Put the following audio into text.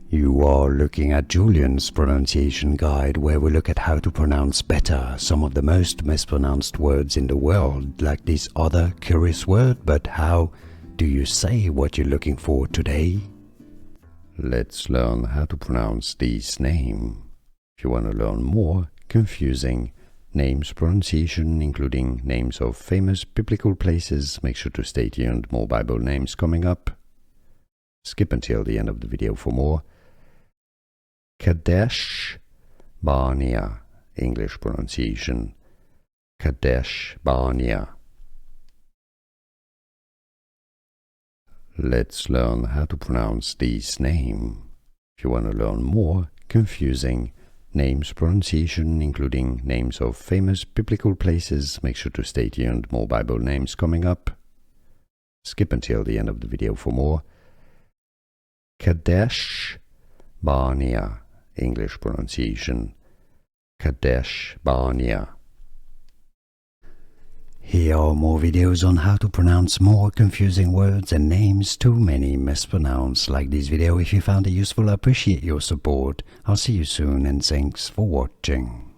You are looking at Julian's pronunciation guide, where we look at how to pronounce better some of the most mispronounced words in the world, like this other curious word. But how do you say what you're looking for today? Let's learn how to pronounce this name. If you want to learn more confusing names pronunciation, including names of famous biblical places, make sure to stay tuned. More Bible names coming up. Skip until the end of the video for more. Kadesh-Barnea, English pronunciation. Kadesh-Barnea. Let's learn how to pronounce this name. If you want to learn more confusing names pronunciation, including names of famous biblical places, make sure to stay tuned. More Bible names coming up. Skip until the end of the video for more. Kadesh-Barnea, English pronunciation. Kadesh-Barnea. Here are more videos on how to pronounce more confusing words and names too many mispronounced. Like this video if you found it useful. I appreciate your support. I'll see you soon and thanks for watching.